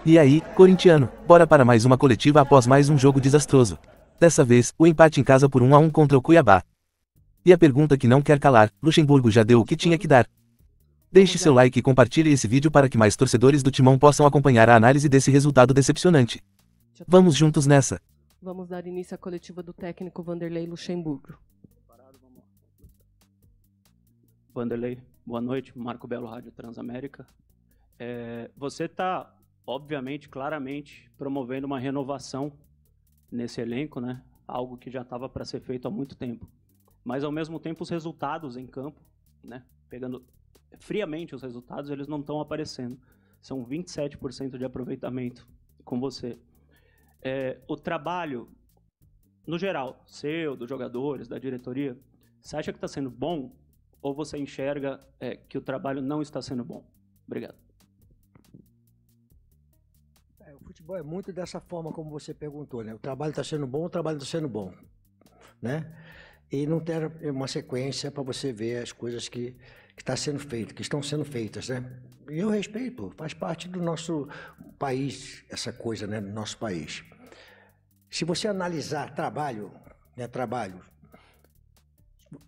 E aí, corintiano, bora para mais uma coletiva após mais um jogo desastroso. Dessa vez, o empate em casa por 1-1 contra o Cuiabá. E a pergunta que não quer calar, Luxemburgo já deu o que tinha que dar. Deixe seu like e compartilhe esse vídeo para que mais torcedores do Timão possam acompanhar a análise desse resultado decepcionante. Vamos juntos nessa. Vamos dar início à coletiva do técnico Vanderlei Luxemburgo. Vanderlei, boa noite, Marco Belo, Rádio Transamérica. Você está, obviamente, claramente, promovendo uma renovação nesse elenco, né? Algo que já estava para ser feito há muito tempo. Mas, ao mesmo tempo, os resultados em campo, né? Pegando friamente os resultados, eles não estão aparecendo. São 27% de aproveitamento com você. O trabalho, no geral, seu, dos jogadores, da diretoria, você acha que está sendo bom? Ou você enxerga que o trabalho não está sendo bom? Obrigado. O futebol é muito dessa forma como você perguntou, né? O trabalho está sendo bom, o trabalho está sendo bom, né? E não tem uma sequência para você ver as coisas que está sendo feito, que estão sendo feitas, né? E eu respeito, faz parte do nosso país, essa coisa, né? Do nosso país. Se você analisar trabalho, né?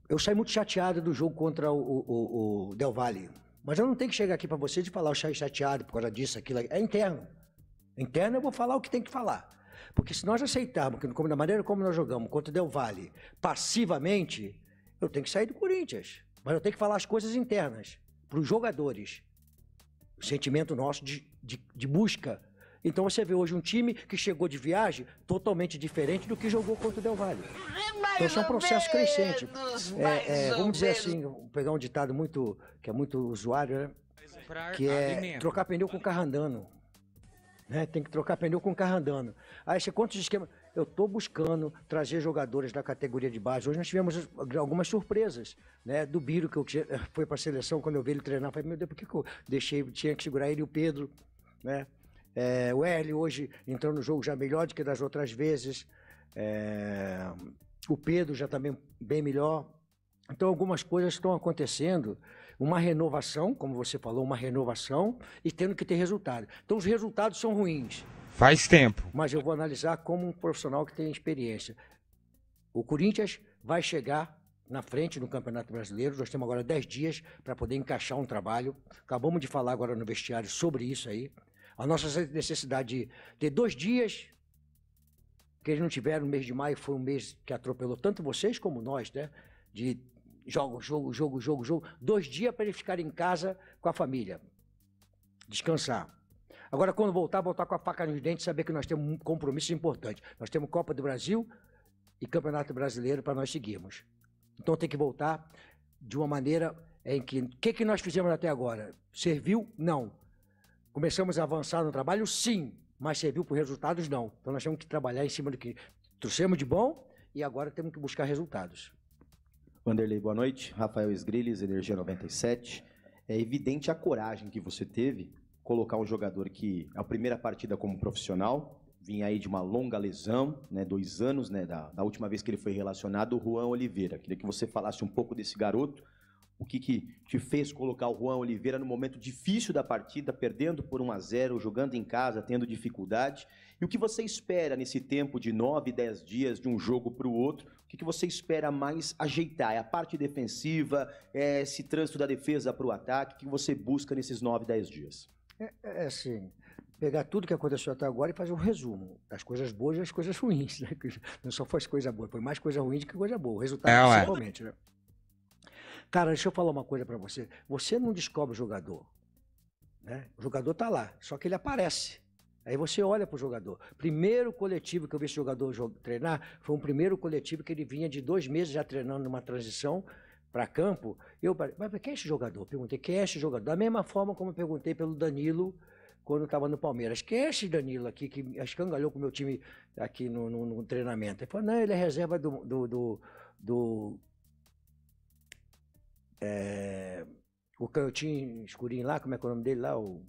Eu saí muito chateado do jogo contra o Del Valle, mas eu não tenho que chegar aqui para você e falar eu saí chateado por causa disso, aquilo, é interno. Interno eu vou falar o que tem que falar. Porque se nós aceitarmos que da maneira como nós jogamos contra o Del Valle, passivamente, eu tenho que sair do Corinthians. Mas eu tenho que falar as coisas internas, para os jogadores. O sentimento nosso de busca. Então você vê hoje um time que chegou de viagem totalmente diferente do que jogou contra o Del Valle. Então isso é um processo crescente. Vamos dizer assim, vou pegar um ditado que é muito usuário, né? Que é trocar pneu com carro andando. Né? Tem que trocar pneu com carro andando. Aí você conta os esquemas. Eu estou buscando trazer jogadores da categoria de base. Hoje nós tivemos algumas surpresas, né? Do Biro, que foi para a seleção, quando eu vi ele treinar, eu falei, meu Deus, por que eu tinha que segurar ele e o Pedro, né? O Hélio hoje entrou no jogo já melhor do que das outras vezes. O Pedro já também bem melhor. Então algumas coisas estão acontecendo. Uma renovação, como você falou, uma renovação e tendo que ter resultado. Então os resultados são ruins. Faz tempo. Mas eu vou analisar como um profissional que tem experiência. O Corinthians vai chegar na frente no Campeonato Brasileiro. Nós temos agora 10 dias para poder encaixar um trabalho. Acabamos de falar agora no vestiário sobre isso aí. A nossa necessidade de ter 2 dias, que eles não tiveram no mês de maio, foi um mês que atropelou tanto vocês como nós, né? De jogo. 2 dias para ele ficar em casa com a família. Descansar. Agora, quando voltar com a faca nos dentes, saber que nós temos um compromisso importante. Nós temos Copa do Brasil e Campeonato Brasileiro para nós seguirmos. Então tem que voltar de uma maneira em que... O que nós fizemos até agora? Serviu? Não. Começamos a avançar no trabalho? Sim. Mas serviu por resultados? Não. Então nós temos que trabalhar em cima do que trouxemos de bom e agora temos que buscar resultados. Vanderlei, boa noite. Rafael Esgrilles, Energia 97. É evidente a coragem que você teve colocar um jogador que, a primeira partida como profissional, vinha aí de uma longa lesão, né, 2 anos, né, da última vez que ele foi relacionado, o Juan Oliveira. Queria que você falasse um pouco desse garoto, o que te fez colocar o Juan Oliveira no momento difícil da partida, perdendo por 1-0, jogando em casa, tendo dificuldade, e o que você espera nesse tempo de 9, 10 dias de um jogo para o outro, o que você espera mais ajeitar? É a parte defensiva, é esse trânsito da defesa para o ataque, o que você busca nesses 9, 10 dias? Assim, pegar tudo que aconteceu até agora e fazer um resumo das coisas boas e das coisas ruins, né? Não só foi coisa boa, foi mais coisa ruim do que coisa boa. O resultado principalmente, né? Cara, deixa eu falar uma coisa pra você. Você não descobre o jogador, né? O jogador tá lá, só que ele aparece. Aí você olha pro jogador. Primeiro coletivo que eu vi esse jogador treinar foi um primeiro coletivo que ele vinha de 2 meses já treinando numa transição para campo. Eu falei, mas quem é esse jogador? Eu perguntei, quem é esse jogador? Da mesma forma como eu perguntei pelo Danilo quando estava no Palmeiras. Quem é esse Danilo aqui que escangalhou com o meu time aqui no treinamento? Ele falou, não, ele é reserva o canhotinho escurinho lá, como é que é o nome dele lá? O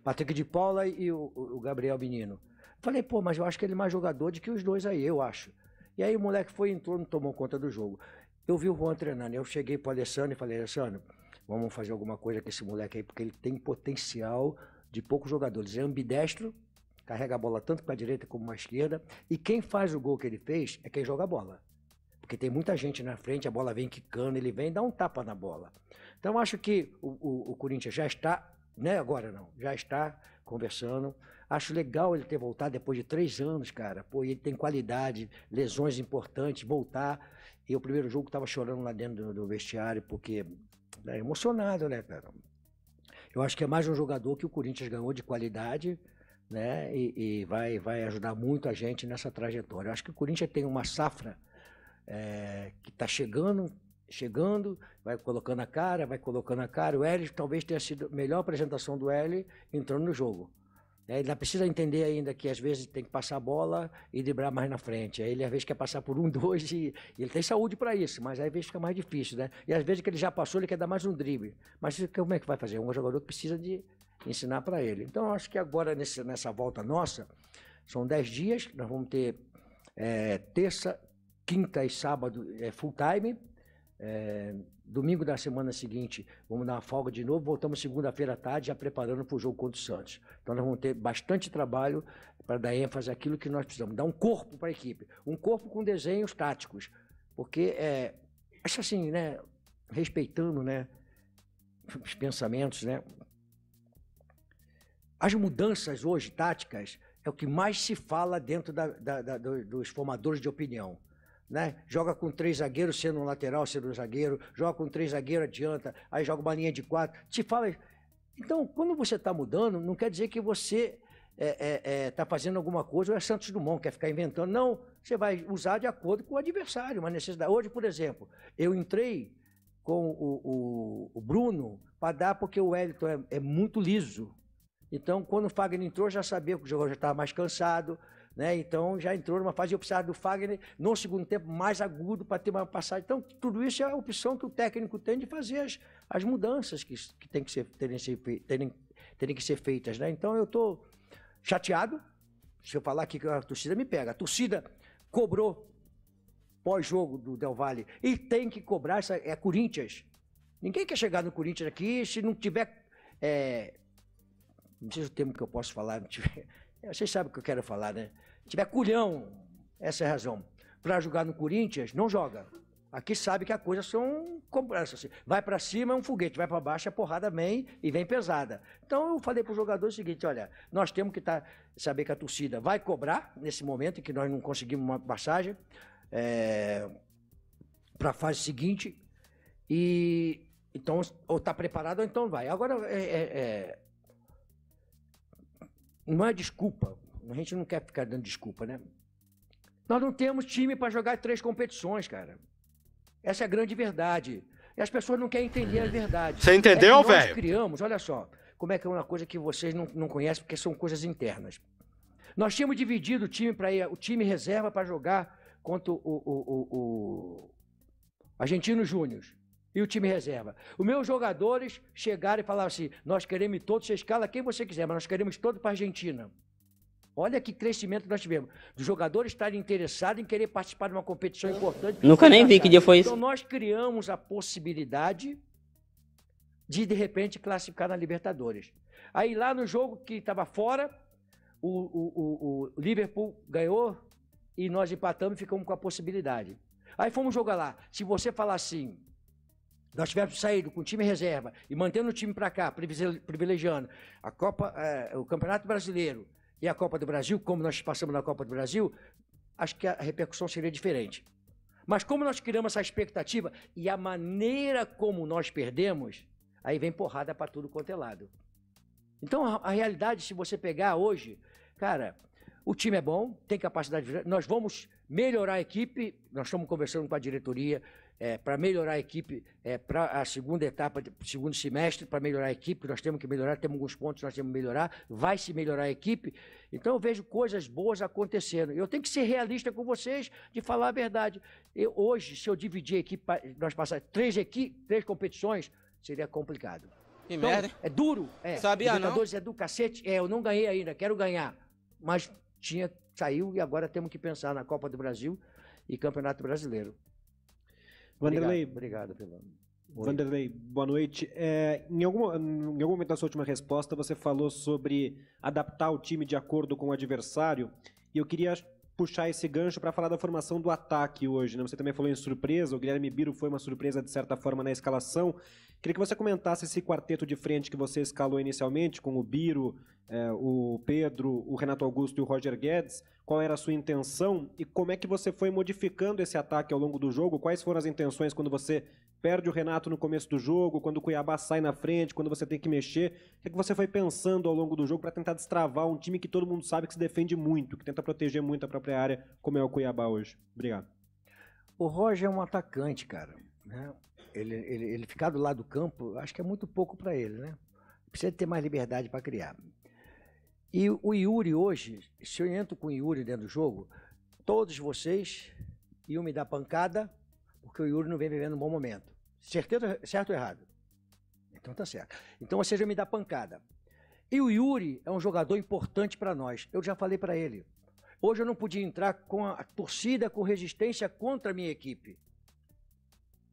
Patrick de Paula e o Gabriel Menino. Falei, pô, mas eu acho que ele é mais jogador do que os dois aí, eu acho. E aí o moleque entrou, não tomou conta do jogo. Eu vi o Juan treinando, eu cheguei para o Alessandro e falei, Alessandro, vamos fazer alguma coisa com esse moleque aí, porque ele tem potencial de poucos jogadores. É ambidestro, carrega a bola tanto para a direita como para a esquerda. E quem faz o gol que ele fez é quem joga a bola. Porque tem muita gente na frente, a bola vem quicando, ele vem e dá um tapa na bola. Então, acho que o Corinthians já está, não é agora não, já está conversando. Acho legal ele ter voltado depois de 3 anos, cara. Pô, ele tem qualidade, lesões importantes, voltar. E o primeiro jogo estava chorando lá dentro do vestiário, porque é emocionado, né, cara? Eu acho que é mais um jogador que o Corinthians ganhou de qualidade, né? E vai ajudar muito a gente nessa trajetória. Eu acho que o Corinthians tem uma safra que está chegando, vai colocando a cara. O Hélio talvez tenha sido a melhor apresentação do Hélio entrando no jogo. Ele ainda precisa entender ainda que às vezes tem que passar a bola e driblar mais na frente. Aí ele às vezes quer passar por 1, 2 e ele tem saúde para isso, mas às vezes fica mais difícil, né? E às vezes que ele já passou, ele quer dar mais um drible. Mas como é que vai fazer? Um jogador que precisa de ensinar para ele. Então eu acho que agora nessa volta nossa, são 10 dias, nós vamos ter terça, quinta e sábado full time. Domingo da semana seguinte, vamos dar uma folga de novo, voltamos segunda-feira à tarde, já preparando para o jogo contra o Santos. Então nós vamos ter bastante trabalho para dar ênfase àquilo que nós precisamos, dar um corpo para a equipe, um corpo com desenhos táticos, porque acho assim, né, respeitando, né, os pensamentos, né, as mudanças hoje táticas é o que mais se fala dentro dos formadores de opinião. Né? Joga com 3 zagueiros, sendo um lateral, sendo um zagueiro, joga com 3 zagueiros, adianta, aí joga uma linha de 4, te fala. Então, quando você está mudando, não quer dizer que você está fazendo alguma coisa, ou é Santos Dumont, quer ficar inventando. Não, você vai usar de acordo com o adversário, uma necessidade. Hoje, por exemplo, eu entrei com o Bruno para dar, porque o Wellington é muito liso. Então, quando o Fagner entrou, já sabia que o jogador já estava mais cansado, né? Então já entrou numa fase de precisar do Fagner no segundo tempo mais agudo para ter uma passagem. Então tudo isso é a opção que o técnico tem de fazer as mudanças que tem que terem que ser feitas, né? Então eu estou chateado. Se eu falar aqui que a torcida me pega, a torcida cobrou pós-jogo do Del Valle e tem que cobrar, Corinthians. Ninguém quer chegar no Corinthians aqui se não tiver não sei o termo que eu posso falar, não tiver. Vocês sabem o que eu quero falar, né? Se tiver culhão, essa é a razão. Para jogar no Corinthians, não joga. Aqui sabe que as coisas são assim. Vai para cima é um foguete, vai para baixo a porrada vem e vem pesada. Então eu falei para o jogador o seguinte, olha, nós temos que saber que a torcida vai cobrar nesse momento em que nós não conseguimos uma passagem para a fase seguinte. E então, ou está preparado ou então vai. Agora, não é desculpa, a gente não quer ficar dando desculpa, né? Nós não temos time para jogar 3 competições, cara. Essa é a grande verdade. E as pessoas não querem entender a verdade. Você entendeu, velho? Nós criamos, olha só, como é que é uma coisa que vocês não conhecem, porque são coisas internas. Nós tínhamos dividido o time para ir, o time reserva para jogar contra o Argentino Júnior e o time reserva. Os meus jogadores chegaram e falaram assim, nós queremos todos, você escala quem você quiser, mas nós queremos todos para a Argentina. Olha que crescimento nós tivemos. Dos jogadores estarem interessados em querer participar de uma competição importante. Nunca nem vi que dia foi isso. Então nós criamos a possibilidade de repente, classificar na Libertadores. Aí lá no jogo que estava fora, o Liverpool ganhou e nós empatamos e ficamos com a possibilidade. Aí fomos jogar lá. Se você falar assim, nós tivéssemos saído com o time reserva e mantendo o time para cá, privilegiando a Copa, o Campeonato Brasileiro e a Copa do Brasil, como nós passamos na Copa do Brasil, acho que a repercussão seria diferente. Mas como nós criamos essa expectativa e a maneira como nós perdemos, aí vem porrada para tudo quanto é lado. Então, a realidade, se você pegar hoje, cara, o time é bom, tem capacidade de... Nós vamos melhorar a equipe, nós estamos conversando com a diretoria para melhorar a equipe para a segunda etapa, segundo semestre, para melhorar a equipe, nós temos que melhorar, temos alguns pontos que nós temos que melhorar, vai se melhorar a equipe. Então, eu vejo coisas boas acontecendo. Eu tenho que ser realista com vocês, de falar a verdade. Hoje, se eu dividir a equipe, nós passarmos 3 competições, seria complicado. Que então, merda. É duro. Sabia Libertadores não? É do cacete. Eu não ganhei ainda, quero ganhar. Mas saiu e agora temos que pensar na Copa do Brasil e Campeonato Brasileiro. Vanderlei, Obrigado pelo... Vanderlei, boa noite. Em algum momento da sua última resposta, você falou sobre adaptar o time de acordo com o adversário, e eu queria puxar esse gancho para falar da formação do ataque hoje, né? Você também falou em surpresa, o Guilherme Biro foi uma surpresa de certa forma na escalação. Queria que você comentasse esse quarteto de frente que você escalou inicialmente, com o Biro, o Pedro, o Renato Augusto e o Roger Guedes. Qual era a sua intenção e como é que você foi modificando esse ataque ao longo do jogo? Quais foram as intenções quando você perde o Renato no começo do jogo, quando o Cuiabá sai na frente, quando você tem que mexer? O que é que você foi pensando ao longo do jogo para tentar destravar um time que todo mundo sabe que se defende muito, que tenta proteger muito a própria área, como é o Cuiabá hoje? Obrigado. O Roger é um atacante, cara, né? Ele ficar do lado do campo, acho que é muito pouco para ele, né? Precisa ter mais liberdade para criar. E o Yuri hoje, se eu entro com o Yuri dentro do jogo, todos vocês iam me dar pancada, porque o Yuri não vem vivendo um bom momento. Certeza, certo ou errado? Então tá certo. Então vocês vão me dar pancada. E o Yuri é um jogador importante para nós. Eu já falei para ele. Hoje eu não podia entrar com a torcida, com resistência contra a minha equipe.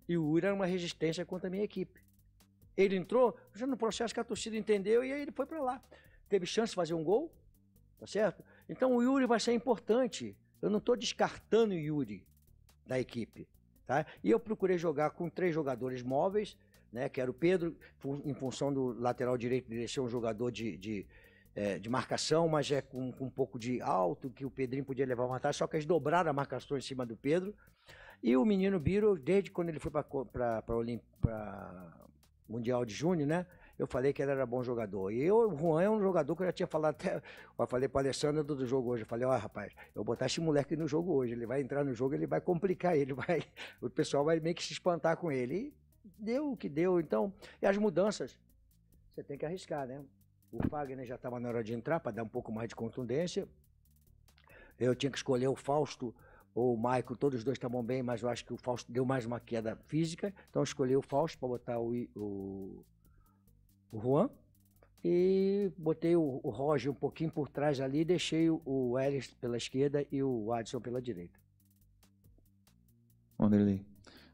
E o Yuri era uma resistência contra a minha equipe. Ele entrou já no processo que a torcida entendeu e aí ele foi para lá. Teve chance de fazer um gol, tá certo? Então o Yuri vai ser importante. Eu não estou descartando o Yuri da equipe, tá? E eu procurei jogar com 3 jogadores móveis, né? Que era o Pedro, em função do lateral direito dele ser um jogador de marcação, mas com um pouco de alto, que o Pedrinho podia levar vantagem, só que eles dobraram a marcação em cima do Pedro. E o menino Biro, desde quando ele foi para Mundial de Júnior, né? Eu falei que ele era bom jogador. E o Juan é um jogador que eu já tinha falado até. Eu falei para o Alessandro do jogo hoje. Eu falei, rapaz, eu vou botar esse moleque no jogo hoje. Ele vai entrar no jogo, ele vai complicar, o pessoal vai meio que se espantar com ele. E deu o que deu. Então, e as mudanças, você tem que arriscar, né? O Fagner já estava na hora de entrar para dar um pouco mais de contundência. Eu tinha que escolher o Fausto ou o Maicon, todos os dois estavam bem, mas eu acho que o Fausto deu mais uma queda física. Então eu escolhi o Fausto para botar o Juan e botei o Roger um pouquinho por trás ali e deixei o Ellis pela esquerda e o Adson pela direita. Vanderlei,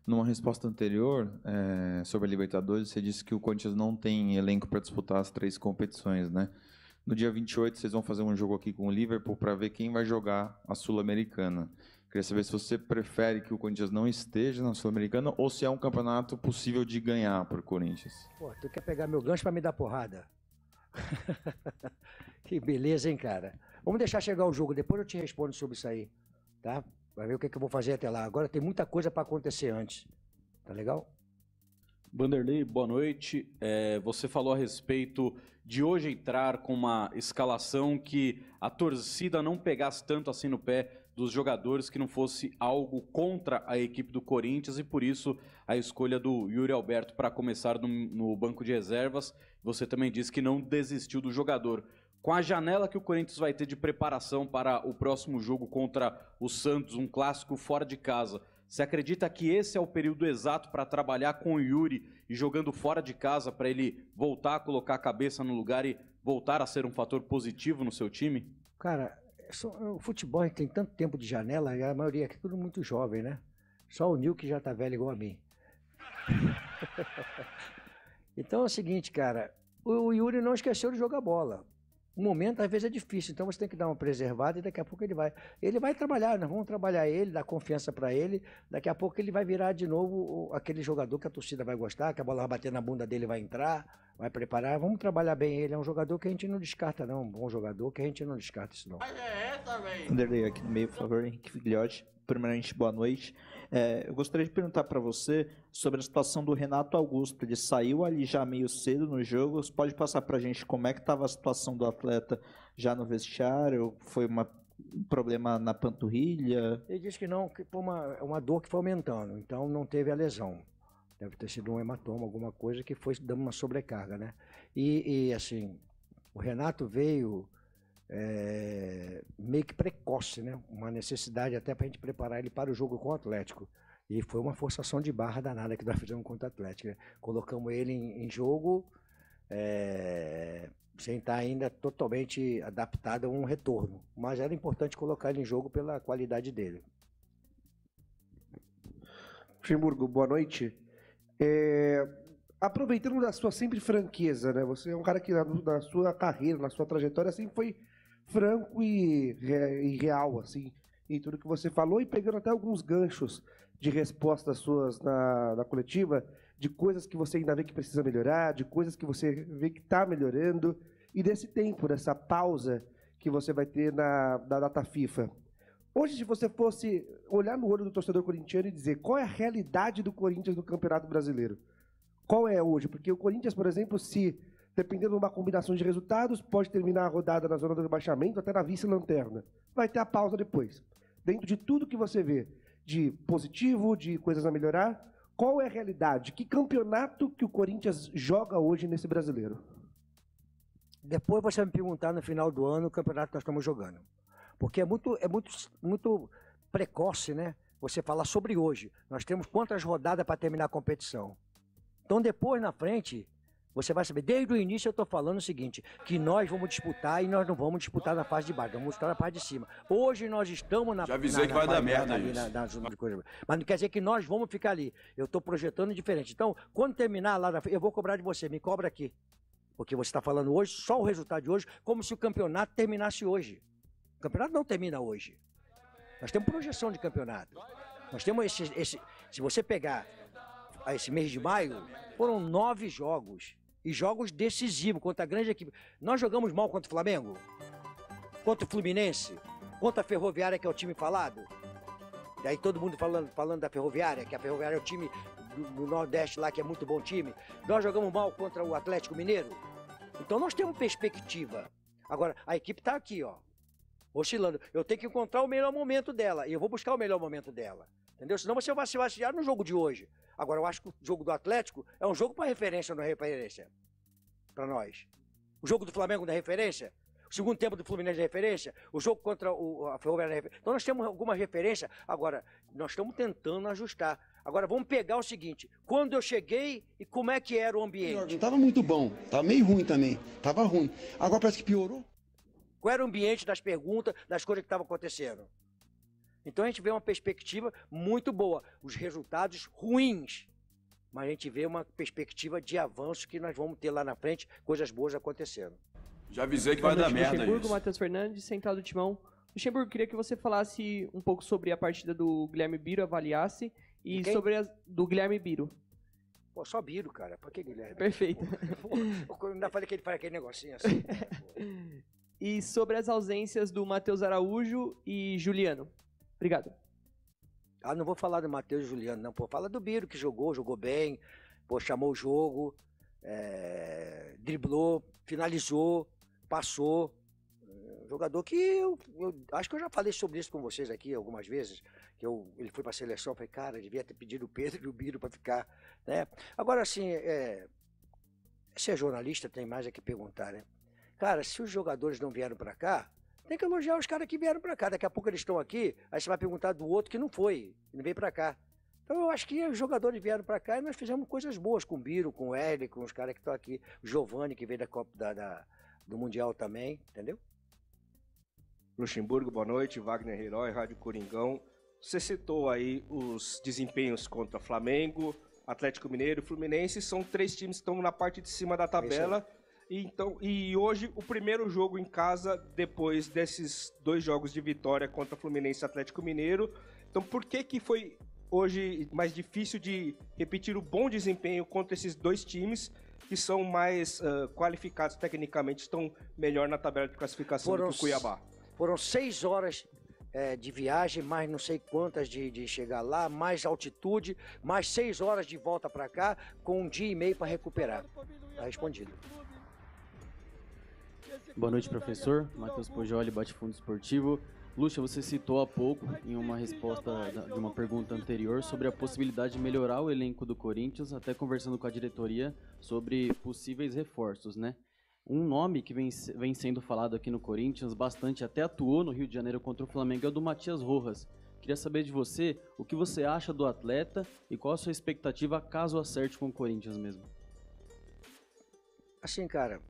numa resposta anterior sobre a Libertadores, você disse que o Corinthians não tem elenco para disputar as 3 competições, né? No dia 28, vocês vão fazer um jogo aqui com o Liverpool para ver quem vai jogar a Sul-Americana. Queria saber se você prefere que o Corinthians não esteja na Sul-Americana ou se é um campeonato possível de ganhar por Corinthians. Pô, tu quer pegar meu gancho para me dar porrada? Que beleza, hein, cara? Vamos deixar chegar o jogo, depois eu te respondo sobre isso aí, tá? Vai ver o que eu vou fazer até lá. Agora tem muita coisa para acontecer antes, tá legal? Vanderlei, boa noite. Você falou a respeito de hoje entrar com uma escalação que a torcida não pegasse tanto assim no pé dos jogadores, que não fosse algo contra a equipe do Corinthians, e por isso a escolha do Yuri Alberto para começar no banco de reservas. Você também disse que não desistiu do jogador. Com a janela que o Corinthians vai ter de preparação para o próximo jogo contra o Santos, um clássico fora de casa, você acredita que esse é o período exato para trabalhar com o Yuri e jogando fora de casa para ele voltar a colocar a cabeça no lugar e voltar a ser um fator positivo no seu time? Cara, o futebol tem tanto tempo de janela, e a maioria aqui é tudo muito jovem, né? Só o Nil que já tá velho igual a mim. Então é o seguinte, cara, o Yuri não esqueceu de jogar bola. O momento, às vezes, é difícil, então você tem que dar uma preservada e daqui a pouco ele vai trabalhar, nós vamos trabalhar ele, dar confiança para ele, daqui a pouco ele vai virar de novo aquele jogador que a torcida vai gostar, que a bola vai bater na bunda dele, vai entrar, vai preparar, vamos trabalhar bem ele, é um jogador que a gente não descarta não, um bom jogador que a gente não descarta isso não. Vanderlei, aqui no meio, por favor, Henrique Figliotti. Primeiramente, boa noite. Eu gostaria de perguntar para você sobre a situação do Renato Augusto. Ele saiu ali já meio cedo no jogo. Você pode passar para a gente como é que estava a situação do atleta já no vestiário? Foi um problema na panturrilha? Ele disse que não, que foi uma dor que foi aumentando, então não teve a lesão. Deve ter sido um hematoma, alguma coisa que foi dando uma sobrecarga, né? E assim, o Renato veio meio que precoce, né? Uma necessidade até para a gente preparar ele para o jogo com o Atlético. E foi uma forçação de barra danada que nós fizemos contra o Atlético, né? Colocamos ele em jogo sem estar ainda totalmente adaptado a um retorno. Mas era importante colocar ele em jogo pela qualidade dele. Luxemburgo, boa noite. Aproveitando da sua sempre franqueza, né? Você é um cara que na sua carreira, na sua trajetória, sempre foi franco e real, assim, em tudo que você falou, e pegando até alguns ganchos de respostas suas na coletiva, de coisas que você ainda vê que precisa melhorar, de coisas que você vê que está melhorando, e desse tempo, dessa pausa que você vai ter na data FIFA. Hoje, se você fosse olhar no olho do torcedor corintiano e dizer qual é a realidade do Corinthians no Campeonato Brasileiro, qual é hoje? Porque o Corinthians, por exemplo, se dependendo de uma combinação de resultados, pode terminar a rodada na zona do rebaixamento, até na vice-lanterna. Vai ter a pausa depois. Dentro de tudo que você vê de positivo, de coisas a melhorar, qual é a realidade? Que campeonato que o Corinthians joga hoje nesse brasileiro? Depois você vai me perguntar no final do ano o campeonato que nós estamos jogando. Porque é muito precoce, né? Você falar sobre hoje. Nós temos quantas rodadas para terminar a competição. Então depois, na frente, você vai saber. Desde o início eu estou falando o seguinte, que nós vamos disputar e nós não vamos disputar na fase de baixo, vamos disputar na parte de cima. Hoje nós estamos na... Já avisei que vai dar merda isso. Mas não quer dizer que nós vamos ficar ali. Eu estou projetando diferente. Então, quando terminar lá na frente, eu vou cobrar de você, me cobra aqui. Porque você está falando hoje, só o resultado de hoje, como se o campeonato terminasse hoje. O campeonato não termina hoje. Nós temos projeção de campeonato. Nós temos se você pegar esse mês de maio, foram 9 jogos. E jogos decisivos contra a grande equipe. Nós jogamos mal contra o Flamengo? Contra o Fluminense? Contra a Ferroviária, que é o time falado? Daí todo mundo falando da Ferroviária, que a Ferroviária é o time do Nordeste lá, que é muito bom time. Nós jogamos mal contra o Atlético Mineiro? Então nós temos perspectiva. Agora, a equipe está aqui, ó, oscilando. Eu tenho que encontrar o melhor momento dela. E eu vou buscar o melhor momento dela. Entendeu? Senão você vai se vacilar no jogo de hoje. Agora, eu acho que o jogo do Atlético é um jogo para referência ou não é referência? Para nós. O jogo do Flamengo não é referência? O segundo tempo do Fluminense é referência? O jogo contra a Ferroviária é referência? Então nós temos alguma referência. Agora, nós estamos tentando ajustar. Agora, vamos pegar o seguinte. Quando eu cheguei e como é que era o ambiente? Não estava muito bom. Estava meio ruim também. Estava ruim. Agora parece que piorou. Qual era o ambiente das perguntas, das coisas que estavam acontecendo? Então a gente vê uma perspectiva muito boa. Os resultados ruins. Mas a gente vê uma perspectiva de avanço que nós vamos ter lá na frente, coisas boas acontecendo. Já avisei que vai dar merda Luxemburgo, isso. Matheus Fernandes, central do Timão. Luxemburgo, queria que você falasse um pouco sobre a partida do Guilherme Biro, avaliasse, e sobre do Guilherme Biro. Pô, só Biro, cara. Pra que Guilherme? Perfeito. Pô, eu ainda falei que ele faz aquele negocinho assim. E sobre as ausências do Matheus Araújo e Juliano. Obrigado. Ah, não vou falar do Matheus e Juliano, não. Pô, fala do Biro, que jogou bem, pô, chamou o jogo, driblou, finalizou, passou. Jogador que eu acho que eu já falei sobre isso com vocês aqui algumas vezes, que ele foi para a seleção, eu falei, cara, devia ter pedido o Pedro e o Biro para ficar, né? Agora, assim, ser jornalista tem mais a que perguntar, né? Cara, se os jogadores não vieram para cá, tem que elogiar os caras que vieram para cá. Daqui a pouco eles estão aqui, aí você vai perguntar do outro que não foi, não veio para cá. Então eu acho que os jogadores vieram para cá e nós fizemos coisas boas com o Biro, com o Hélio, com os caras que estão aqui. O Giovani, que veio da Copa do Mundial também, entendeu? Luxemburgo, boa noite. Wagner Herói, Rádio Coringão. Você citou aí os desempenhos contra Flamengo, Atlético Mineiro e Fluminense. São 3 times que estão na parte de cima da tabela. E hoje, o primeiro jogo em casa, depois desses 2 jogos de vitória contra Fluminense e Atlético Mineiro. Então, por que foi hoje mais difícil de repetir o bom desempenho contra esses 2 times que são mais qualificados tecnicamente, estão melhor na tabela de classificação do que o Cuiabá? Foram 6 horas de viagem, mais não sei quantas de chegar lá, mais altitude, mais 6 horas de volta para cá, com 1 dia e meio para recuperar. Tá respondido. Boa noite, professor. Matheus Pojoli, Bate-Fundo Esportivo. Luxa, você citou há pouco, em uma resposta de uma pergunta anterior, sobre a possibilidade de melhorar o elenco do Corinthians, até conversando com a diretoria sobre possíveis reforços, né? Um nome que vem sendo falado aqui no Corinthians bastante, até atuou no Rio de Janeiro contra o Flamengo, é o do Matias Rojas. Queria saber de você o que você acha do atleta e qual a sua expectativa caso acerte com o Corinthians mesmo. Assim, cara,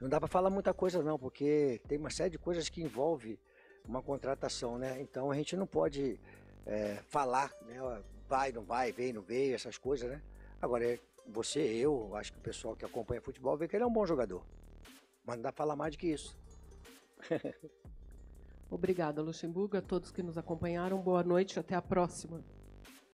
não dá para falar muita coisa não, porque tem uma série de coisas que envolve uma contratação, né? Então a gente não pode falar, né? vai, não vai, vem, não veio, essas coisas, né? Agora, eu acho que o pessoal que acompanha futebol vê que ele é um bom jogador. Mas não dá pra falar mais do que isso. Obrigada, Luxemburgo, a todos que nos acompanharam. Boa noite, até a próxima.